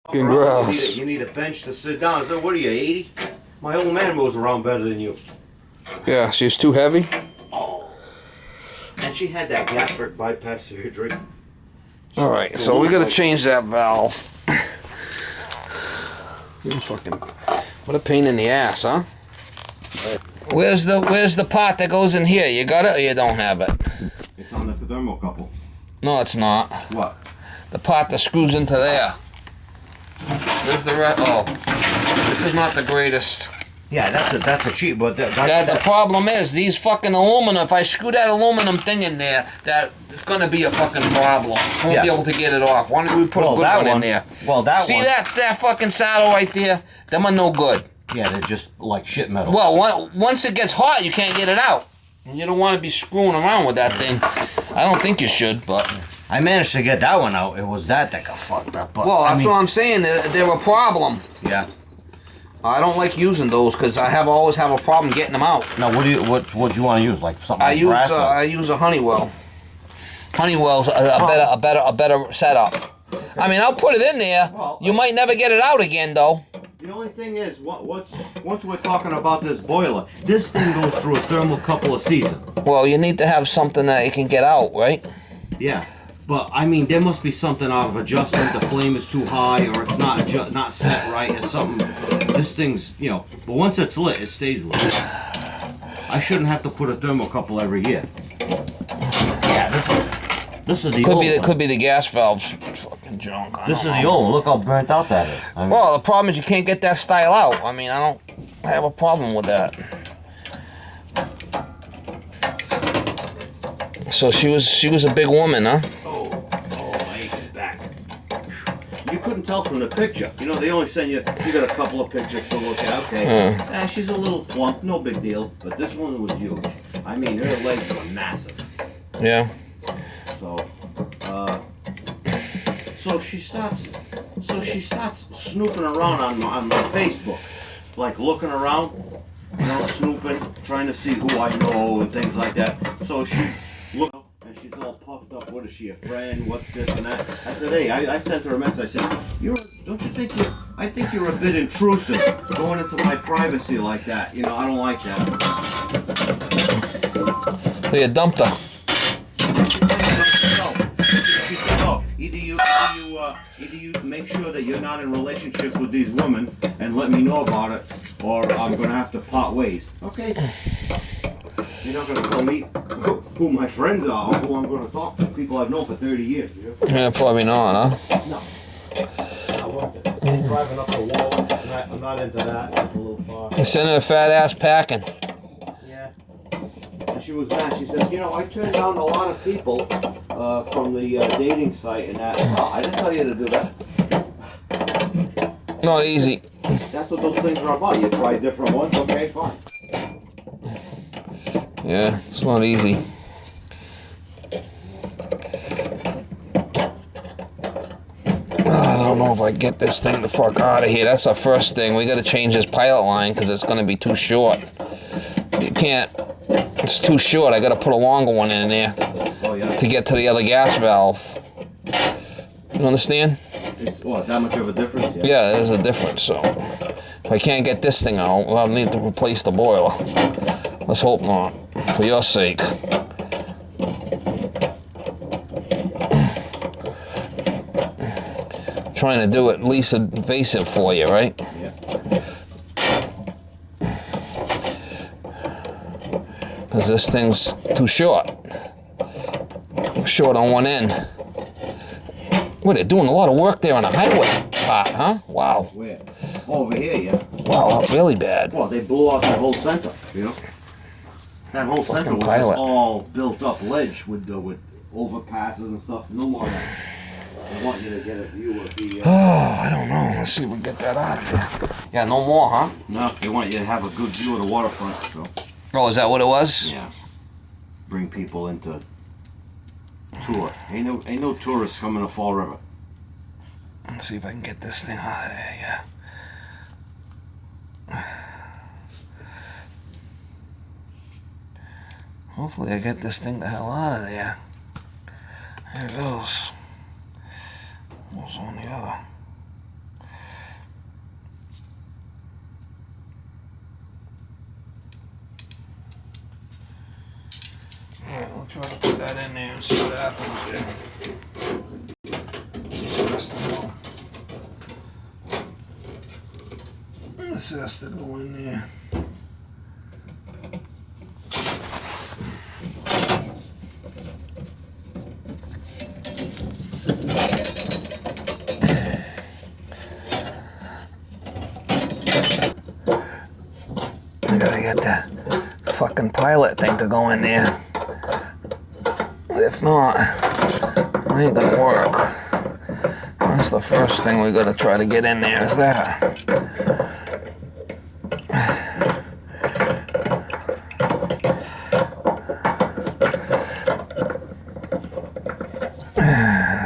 Gross. You need a bench to sit down. So what are you, 80? My old man moves around better than you. Yeah, she's too heavy. Oh. And she had that gastric bypass surgery. Alright, so we gotta change that valve. What a pain in the ass, huh? Where's the part that goes in here? You got it or you don't have it? It's on the thermocouple. No, it's not. What? The part that screws into there. Where's the rest? Oh, this is not the greatest. Yeah, that's a cheap, but the problem is these fucking aluminum. If I screw that aluminum thing in there, it's gonna be a fucking problem. I won't be able to get it off. Why don't we put a good one in there? Well, See that fucking saddle right there? Them are no good. Yeah, they're just like shit metal. Well, once it gets hot, you can't get it out. And you don't want to be screwing around with that thing. I don't think you should, but... I managed to get that one out. It was that got fucked up. But, well, that's what I'm saying. They're a problem. Yeah. I don't like using those because I always have a problem getting them out. Now, what do you want to use? Like something like brass? I use a Honeywell. Honeywell's a better setup. I mean, I'll put it in there. Well, you might never get it out again, though. The only thing is, once we're talking about this boiler, this thing goes through a thermocouple a season. Well, you need to have something that you can get out, right? Yeah, but I mean, there must be something out of adjustment. The flame is too high, or it's not set right, or something. This thing's, but once it's lit, it stays lit. I shouldn't have to put a thermocouple every year. Yeah, this is the old one. Could be the gas valves. Fucking junk. This is the old one. Look how burnt out that is. I mean, well, the problem is you can't get that style out. I mean, I don't have a problem with that. So she was a big woman, huh? Oh, my aching back. You couldn't tell from the picture. They only send you got a couple of pictures to look at. Okay. She's a little plump, no big deal. But this one was huge. I mean, her legs were massive. Yeah. So she starts snooping around on my Facebook, like looking around, snooping, trying to see who I know and things like that. So she looked and she's all puffed up. What is she, a friend? What's this and that? I said, hey, I sent her a message. I said, I think you're a bit intrusive going into my privacy like that. I don't like that. So you dumped her. She said, "Oh, either you make sure that you're not in relationships with these women and let me know about it, or I'm gonna have to part ways." Okay. You're not gonna tell me who my friends are, or who I'm gonna talk to. People I've known for 30 years. Yeah, probably not, huh? No. I want it. Driving up the wall. I'm not into that. It's a little far. You send her a fat ass packing. Yeah. And she was mad. She says, I turned down a lot of people from the dating site and that. Oh, I didn't tell you to do that. Not easy. That's what those things are about. You try different ones. Okay, fine. Yeah, it's not easy. I don't know if I get this thing the fuck out of here. That's the first thing. We got to change this pilot line because it's going to be too short. You can't. It's too short. I got to put a longer one in there to get to the other gas valve. You understand? It's that much of a difference? Yeah, there's a difference. So if I can't get this thing out, I'll need to replace the boiler. Let's hope not, for your sake. Trying to do it least invasive for you, right? Yeah. Because this thing's too short. Short on one end. What, they're doing a lot of work there on the highway part, huh? Wow. Where? Over here, yeah. Wow, really bad. Well, they blew out that whole center, That whole center was just all built up ledge with overpasses and stuff. No more of that. I want you to get a view of the... I don't know. Let's see if we can get that out of here. Yeah, no more, huh? No, they want you to have a good view of the waterfront, so... Oh, is that what it was? Yeah. Bring people into tour. Ain't no tourists coming to Fall River. Let's see if I can get this thing out of there, yeah. Hopefully I get this thing the hell out of there. There it goes. What's on the other? Yeah, we'll try to put that in there and see what happens there. This has to go in there. I gotta get that fucking pilot thing to go in there. If not, it ain't gonna work. That's the first thing we gotta try to get in there is that.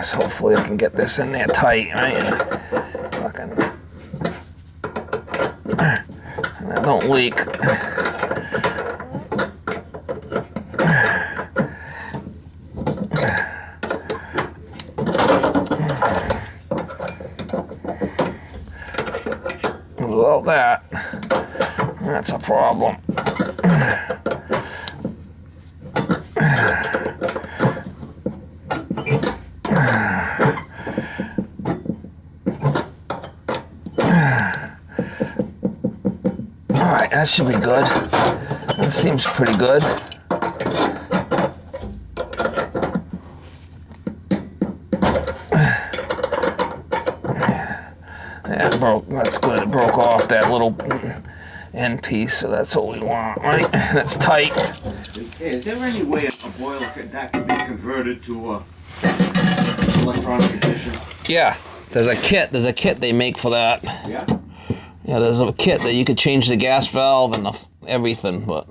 So hopefully I can get this in there tight, right? Fucking, and that don't leak. Without that, that's a problem. Alright, that should be good. That seems pretty good. Yeah, it broke. That's good. It broke off that little end piece, so that's what we want, right? That's tight. Hey, is there any way a boiler that can be converted to electronic ignition? Yeah, there's a kit. There's a kit they make for that. Yeah. Yeah, there's a kit that you could change the gas valve and everything, but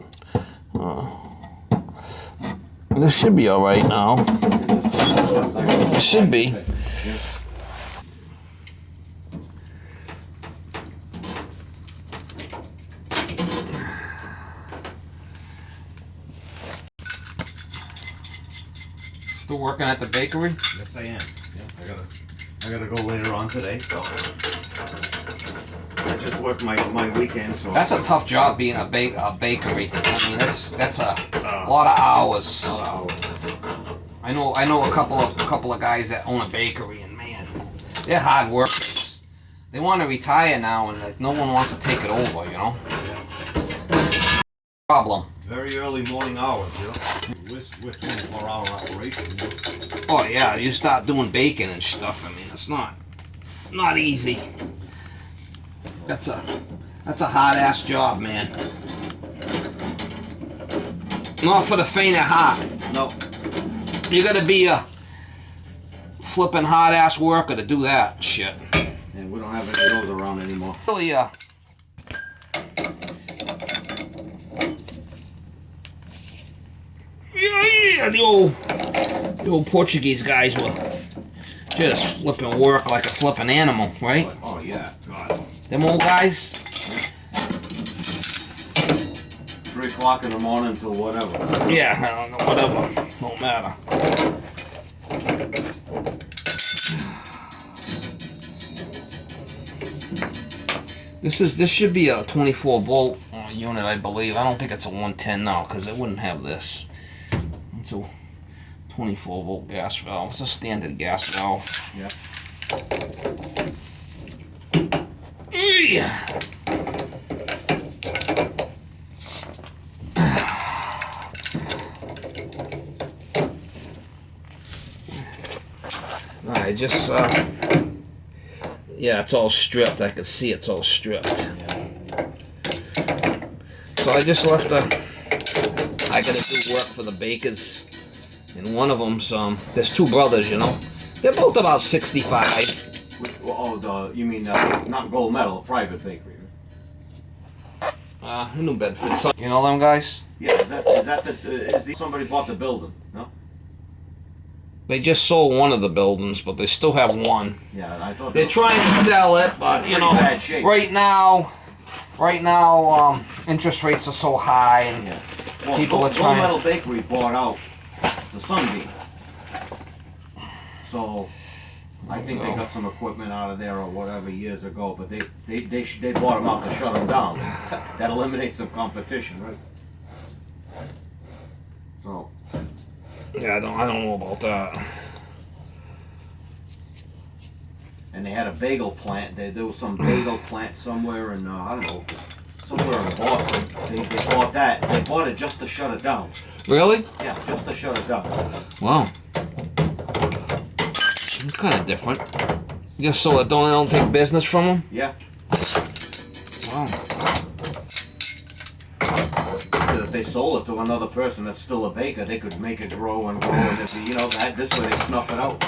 this should be all right now. It should be. Still working at the bakery? Yes, I am. Yeah, I gotta go later on today. So I just worked my weekend. So that's a tough job being a bakery. I mean, that's a lot of hours. I know a couple of guys that own a bakery, and man, they're hard workers. They want to retire now, and like, no one wants to take it over. You know. Yeah. Problem. Very early morning hours, you know. We're 24-hour operation. You know? Oh yeah, you start doing baking and stuff. I mean, it's not easy. That's a hard ass job, man. Not for the faint of heart. No. You gotta be a flipping hard ass worker to do that shit. And we don't have any of those around anymore. Really, yeah, the old Portuguese guys were just flipping work like a flipping animal, right? Oh yeah, God. Them old guys. 3 o'clock in the morning until whatever. Yeah, I don't know, whatever. Don't matter. This should be a 24 volt unit, I believe. I don't think it's a 110 now, because it wouldn't have this. It's a 24 volt gas valve. It's a standard gas valve. Yeah. Yeah. I just yeah, it's all stripped. I can see it's all stripped. So I just left I gotta do work for the bakers, and one of them's there's 2 brothers, you know. They're both about 65. You mean not Gold Medal, a private bakery? New Bedford. So, you know them guys? Yeah. Somebody bought the building? No. They just sold one of the buildings, but they still have one. Yeah, I thought they're trying to sell it, but you know, bad shape. right now, interest rates are so high, and well, people are trying. Gold Medal Bakery bought out the Sunbeam, so I think they got some equipment out of there or whatever years ago. But they bought them out to shut them down. That eliminates some competition, right? So Yeah, I don't know about that. And they had a bagel plant. There was some bagel plant somewhere in I don't know, somewhere in Boston. They bought that. They bought it just to shut it down. Really? Yeah, just to shut it down. Wow. It's kind of different. Just so they don't take business from them? Yeah. Wow. If they sold it to another person that's still a baker, they could make it grow and grow, and if, you know, this way they snuff it out.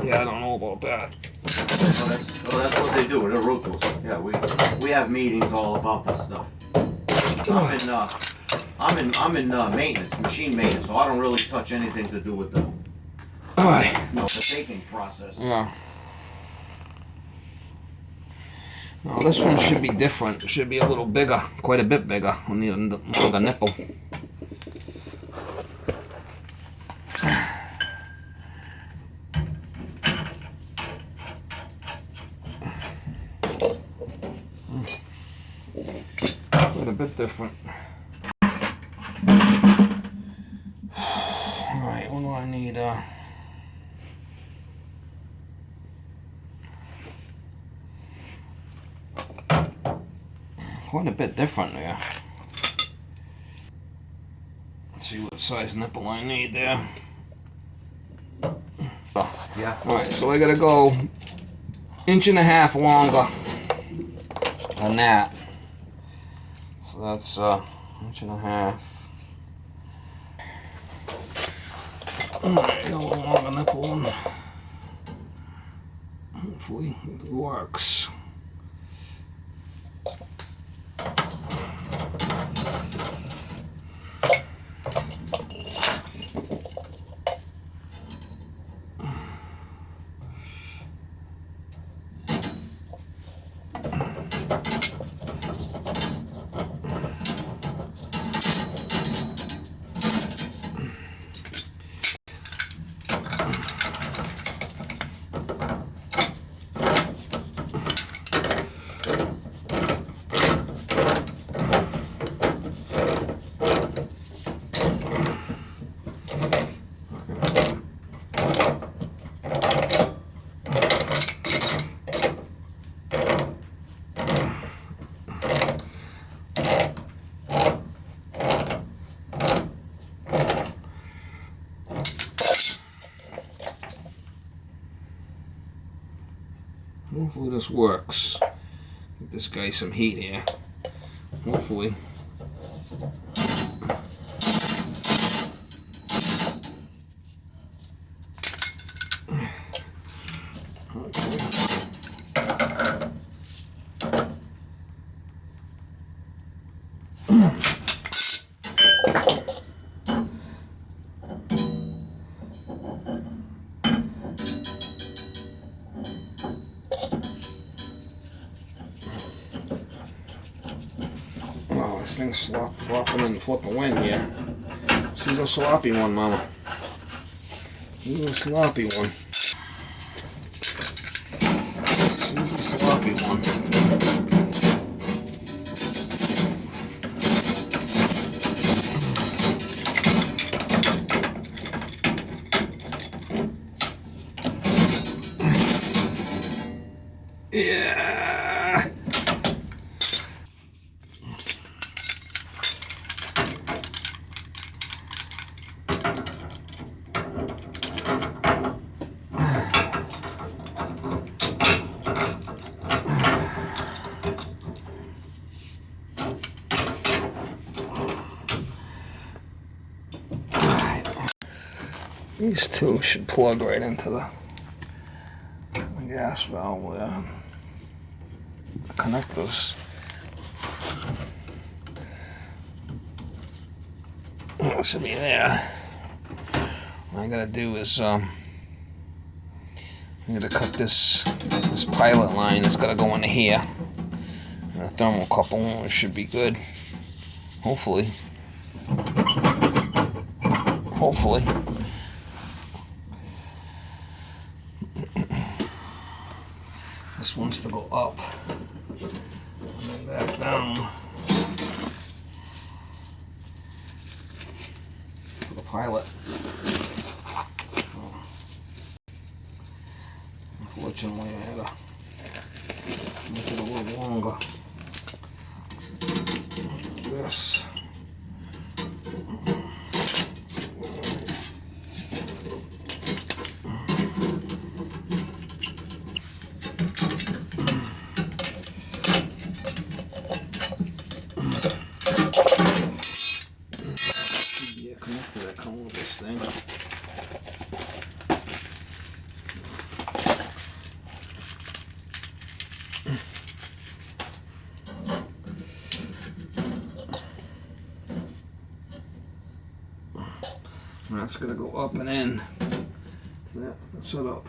Yeah, I don't know about that. So that's what they do. They're ruthless. Yeah, we have meetings all about this stuff. I'm in maintenance, machine maintenance, so I don't really touch anything to do with the the baking process. Yeah. Now this one should be different. It should be a little bigger, quite a bit bigger. I need a longer nipple. Quite a bit different. Alright, what do I need? Quite a bit different there. Let's see what size nipple I need there. Yeah. Alright, so I gotta go 1.5 inches longer than that. So that's 1.5 inches. Alright, a little longer nipple one. Hopefully it works. Hopefully this works. Give this guy some heat here. Hopefully. This thing's flopping and flipping wind here. This is a sloppy one, Mama. This is a sloppy one. This is a sloppy one. Yeah. These two should plug right into the gas valve there. Connectors. That should be there. What I gotta do is I gotta cut this pilot line that's gotta go into here. And a thermocouple should be good. Hopefully. Hopefully. This wants to go up and then back down. Put a pilot. Unfortunately, I had to make it a little longer. This. Connector that comes with this thing. And that's gonna go up and in. So that's set up.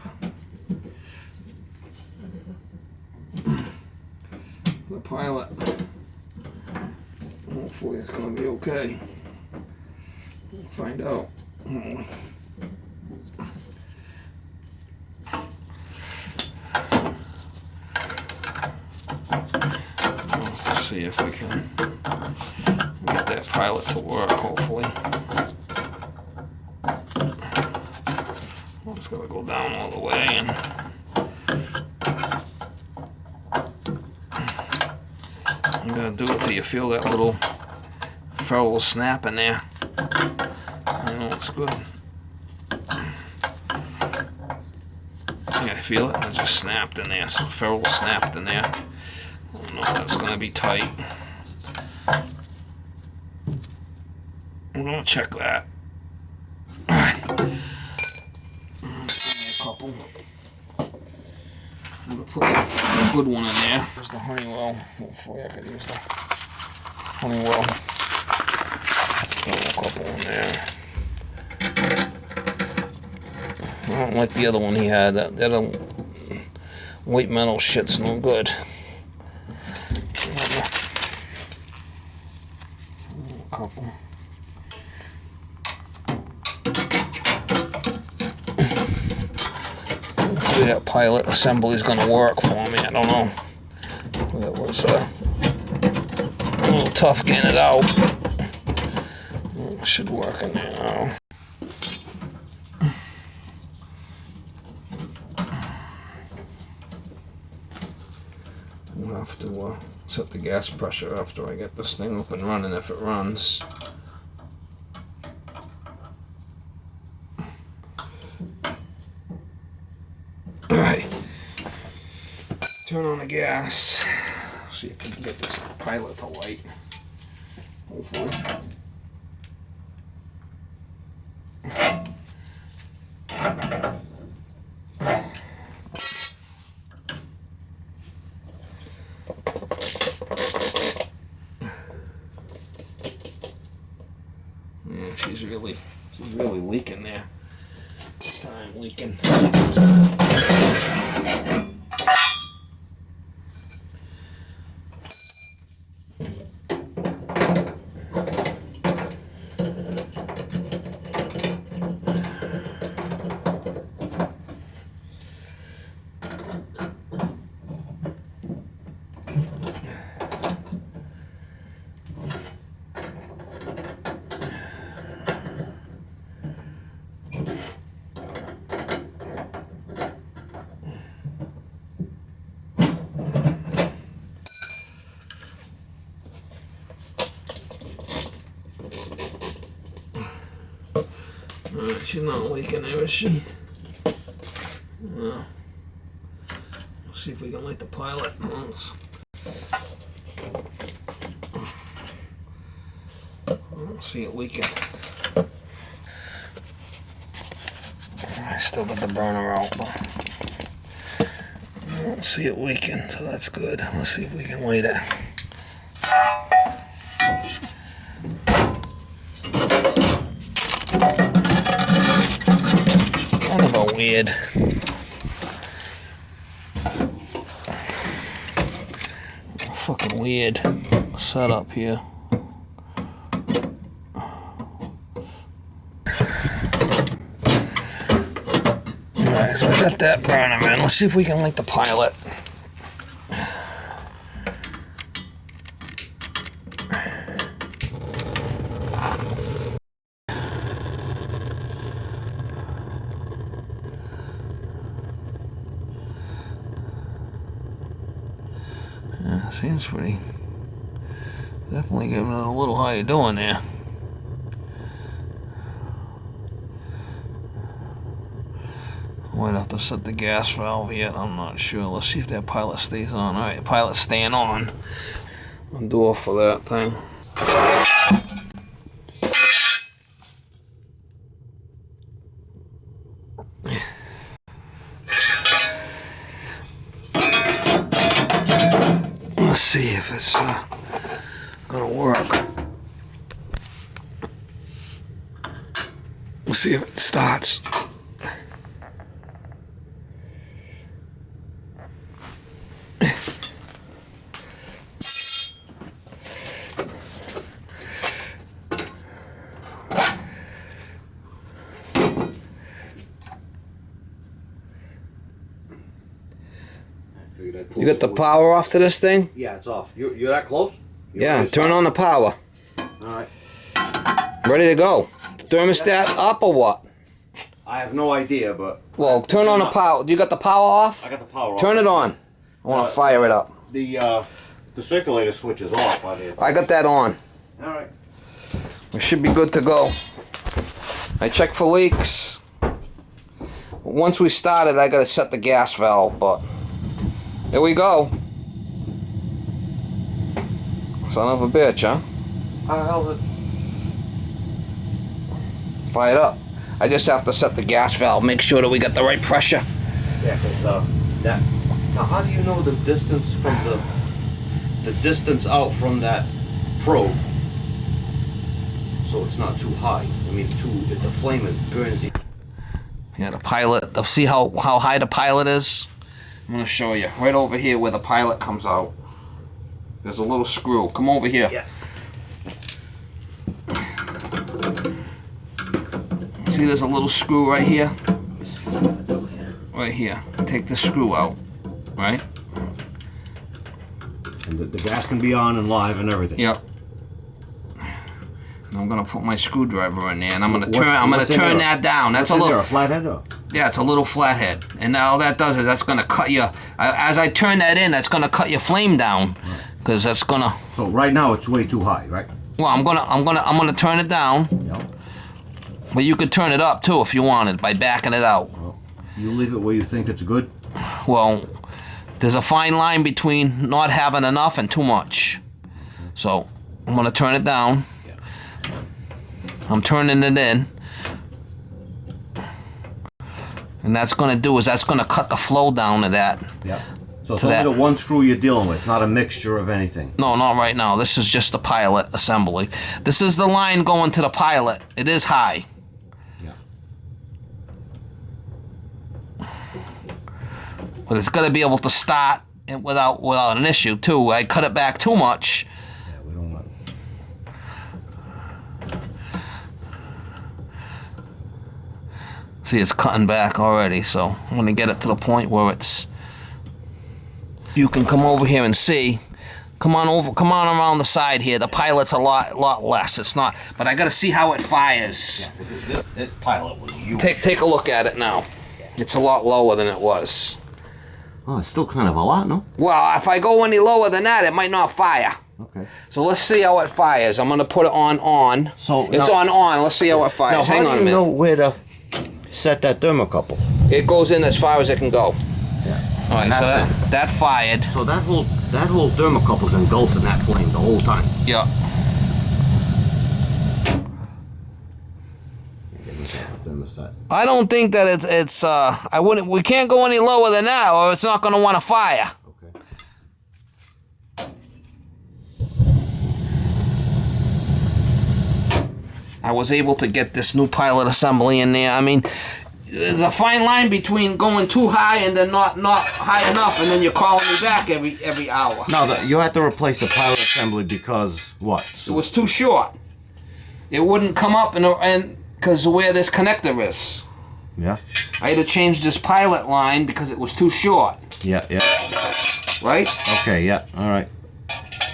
The pilot. Hopefully it's gonna be okay. We'll find out. Let's see if we can get that pilot to work, hopefully. It's gonna go down all the way, and you're gonna do it till you feel that little ferrule snap in there. I know it's good. Yeah, I feel it. It just snapped in there. Some ferrule snapped in there. I don't know if that's gonna be tight. I'm gonna check that. Couple. I'm gonna put a good one in there. There's the Honeywell. Hopefully I can use the Honeywell. Throw a couple in there. I don't like the other one he had. That other white metal shit's no good. A couple. That pilot assembly is going to work for me. I don't know. It was a little tough getting it out. It should work in there now. I'll have to set the gas pressure after I get this thing up and running, if it runs. Alright, turn on the gas, see if we can get this pilot to light, hopefully. Yeah, she's really leaking there. Time leaking. Alright, she's not leaking there, is she? No. Let's see if we can light the pilot. I don't see it leaking. I still got the burner out, but I don't see it leaking, so that's good. Let's see if we can light it. Kind of a weird fucking weird setup here. Alright, so I got that burner in. Let's see if we can light the pilot. Seems pretty. Definitely giving it a little. How you doing there? Might have to set the gas valve yet. I'm not sure. Let's see if that pilot stays on. All right, pilot's staying on. I'll do off for that thing. Let's see if it's gonna work. We'll see if it starts. You got the power off to this thing? Yeah, it's off. You're that close? Yeah, turn on the power. Alright. Ready to go. Thermostat up or what? I have no idea, but... Well, turn on the power. You got the power off? I got the power off. Turn it on. I want to fire it up. The circulator switch is off by the... I got that on. Alright. We should be good to go. I checked for leaks. Once we started, I got to set the gas valve, but... Here we go. Son of a bitch, huh? How the hell is it? Fire it up. I just have to set the gas valve, make sure that we got the right pressure. Yeah, because that... Now, how do you know the distance from the distance out from that probe so it's not too high? I mean, if the flame burns the... Yeah, the pilot. See how high the pilot is? I'm going to show you. Right over here where the pilot comes out. There's a little screw. Come over here. Yeah. See there's a little screw right here? Right here. Take the screw out. Right? And the gas can be on and live and everything. Yep. And I'm going to put my screwdriver in there and I'm going to turn that down. That's a little... A flathead or? Yeah, it's a little flathead, and all that does is that's gonna cut you. As I turn that in, that's gonna cut your flame down, because that's gonna. So right now it's way too high, right? Well, I'm gonna turn it down. Yep. But you could turn it up too if you wanted by backing it out. Well, you leave it where you think it's good. Well, there's a fine line between not having enough and too much. So I'm gonna turn it down. Yeah. I'm turning it in. And that's going to do is that's going to cut the flow down to that. Yeah. So it's only the one screw you're dealing with, not a mixture of anything. No, not right now. This is just the pilot assembly. This is the line going to the pilot. It is high. Yeah. But it's got to be able to start without an issue too. I cut it back too much. Yeah, we don't want... See, it's cutting back already, so I'm going to get it to the point where it's... You can come over here and see. Come on around the side here. The pilot's a lot less. It's not... But I got to see how it fires. Yeah, that pilot was huge. Take a look at it now. It's a lot lower than it was. Oh, it's still kind of a lot, no? Well, if I go any lower than that, it might not fire. Okay. So let's see how it fires. I'm going to put it on. So it's now, on. Let's see how it fires. Now, Hang on a minute. How do you know where to set that thermocouple? It goes in as far as it can go. Yeah. All right, so that fired. So that whole thermocouple's engulfed in that flame the whole time. Yeah. I don't think that it's we can't go any lower than that or it's not going to want to fire. Okay. I was able to get this new pilot assembly in there. I mean, there's a fine line between going too high and then not high enough, and then you're calling me back every hour. No, you had to replace the pilot assembly because what? It was too short. It wouldn't come up and because of where this connector is. Yeah. I had to change this pilot line because it was too short. Yeah. Right? Okay. Yeah. All right.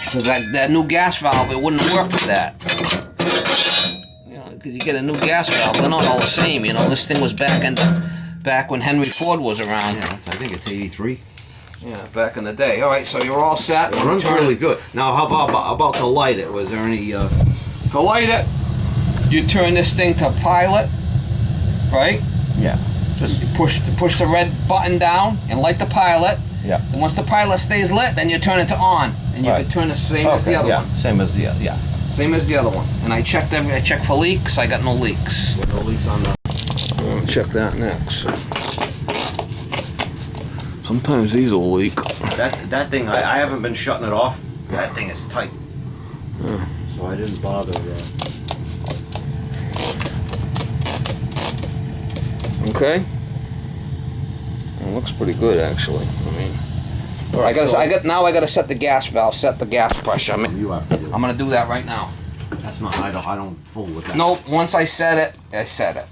Because that new gas valve, it wouldn't work with that. You know, because you get a new gas valve, they're not all the same. You know, this thing was back when Henry Ford was around. Yeah, I think it's 83. Yeah, back in the day. All right, so you're all set. It runs really good. Now, how about to light it? Was there any? To light it, you turn this thing to pilot, right? Yeah. Just you push the red button down and light the pilot. Yeah. And once the pilot stays lit, then you turn it to on, and you can turn the same as the other one. Same as the yeah. Same as the other one. And I checked for leaks. I got no leaks. No leaks on the. I'll check that next. Sometimes these will leak. That thing, I haven't been shutting it off. That thing is tight. So I didn't bother. Okay. It looks pretty good, actually. I mean, Right, now I gotta set the gas valve, set the gas pressure. You have to do it. I'm gonna do that right now. That's not. I don't fool with that. Nope. Once I set it, I set it.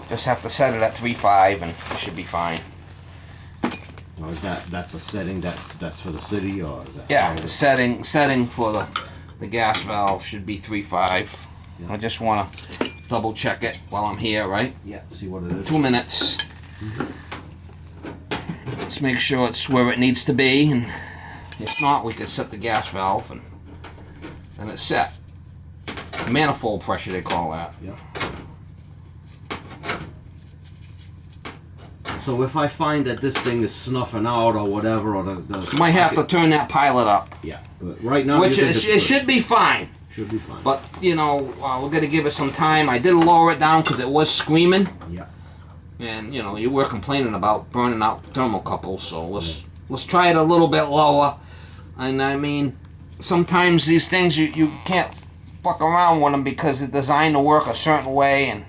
Just have to set it at 3.5, and it should be fine. Or is that's a setting that's for the city, or is that? Yeah, the setting for the gas valve should be 3.5. Yeah. I just want to double check it while I'm here, right? Yeah. See what it is. 2 minutes. Just make sure it's where it needs to be, and if not, we can set the gas valve, and it's set. Manifold pressure, they call that. Yeah. So if I find that this thing is snuffing out or whatever, or the You might have to turn that pilot up, yeah. But right now, which it should be fine. Should be fine. But you know, we're gonna give it some time. I did lower it down because it was screaming. Yeah. And you know, you were complaining about burning out thermocouples, so let's try it a little bit lower. And I mean, sometimes these things you can't fuck around with them because they're designed to work a certain way, and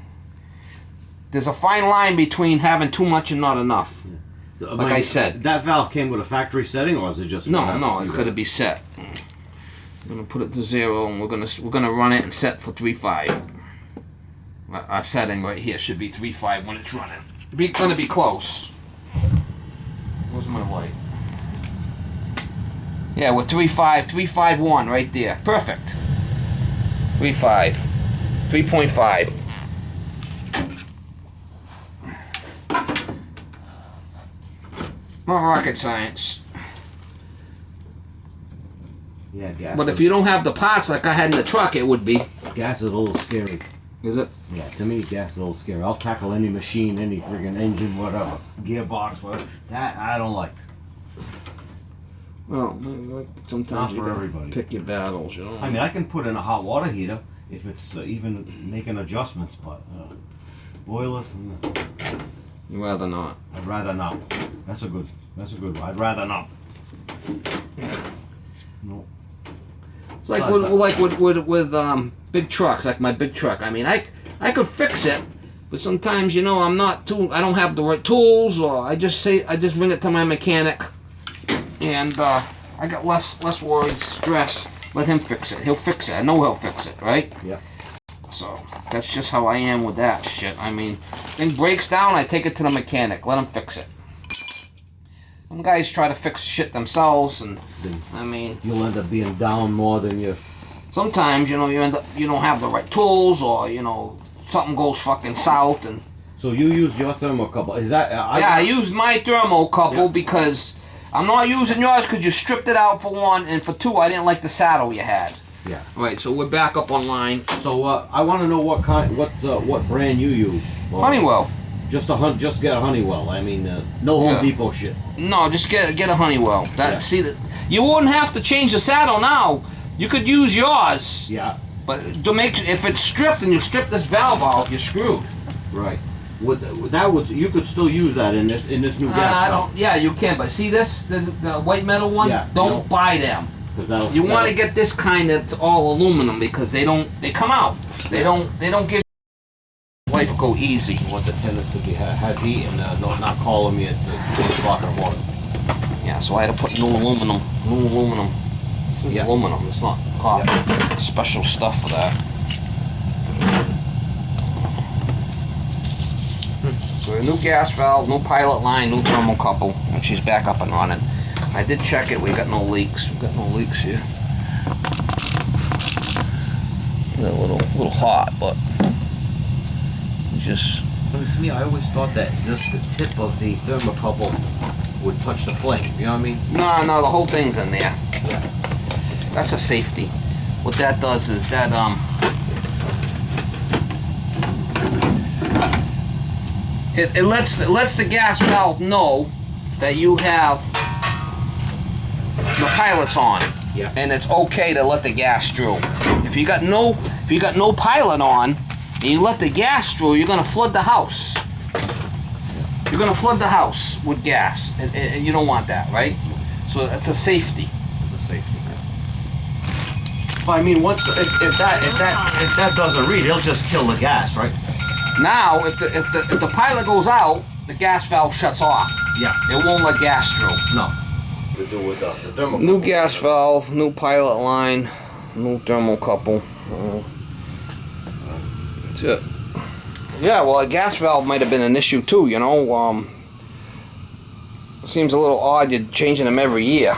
there's a fine line between having too much and not enough. Yeah. Like I said, that valve came with a factory setting, or is it just no, it's got to be set. I'm gonna put it to 0, and we're gonna run it and set for 3.5. Our setting right here should be 3.5 when it's running. It's gonna be close. Where's my light? Yeah, we're 3.5, 3.51 right there. Perfect. 3.5, 3.5. Not rocket science. Yeah, gas. But if you don't have the parts like I had in the truck, it would be. Gas is a little scary. Is it? Yeah, to me, gas is a little scary. I'll tackle any machine, any friggin' engine, whatever, gearbox, whatever. That I don't like. Well, sometimes not you for gotta everybody. pick your battles, you know. I mean, I can put in a hot water heater if it's even making adjustments, but boilers, You'd rather not. I'd rather not. That's a good one. I'd rather not. No. It's like with big trucks, like my big truck. I mean, I could fix it, but sometimes, you know, I don't have the right tools, or I just bring it to my mechanic, and I got less worries, stress. Let him fix it. He'll fix it. I know he'll fix it, right? Yeah. So that's just how I am with that shit. I mean, thing breaks down, I take it to the mechanic. Let him fix it. Some guys try to fix shit themselves, and I mean, You'll end up being down more than you. sometimes, you know, you don't have the right tools, or you know, something goes fucking south, and So you use your thermocouple. Is that? I used my thermocouple Yeah. because I'm not using yours because you stripped it out for one, and for two, I didn't like the saddle you had. Yeah. Right, so we're back up online. So I want to know what brand you use. Well, Honeywell. Just get a Honeywell. I mean, no Home Yeah. Depot shit. No, just get a Honeywell. Yeah. See that you wouldn't have to change the saddle now. You could use yours, Yeah. but if it's stripped and you strip this valve out, you're screwed. Right. You could still use that in this new gas I valve. don't. Yeah, you can, but see this the white metal one. Yeah, Don't buy them. 'Cause that'll- You want to that'll- get this kind that's all aluminum because they come out. They don't give life go easy. Want the tenants to be have heat and not calling me at 2 o'clock in the morning. Yeah, so I had to put new aluminum. This is Yeah. aluminum. It's not copper. Special stuff for that. So a new gas valve, new pilot line, new thermocouple, and she's back up and running. I did check it. We got no leaks. We got no leaks here. A little hot, but just. To me, I always thought that just the tip of the thermocouple would touch the flame. You know what I mean? No, the whole thing's in there. That's a safety. What that does is that it lets the gas valve know that you have the pilot's on. Yeah. And it's okay to let the gas through. If you got no pilot on and you let the gas through, you're gonna flood the house. You're gonna flood the house with gas, and you don't want that, right? So that's a safety. It's a safety. But I mean, once if that doesn't read, it'll just kill the gas, right? Now, if the pilot goes out, the gas valve shuts off. Yeah. It won't let gas through. No. To do with the thermocouple. New gas valve, new pilot line, new thermocouple. That's it. Yeah, well, a gas valve might have been an issue too, you know. Seems a little odd you're changing them every year.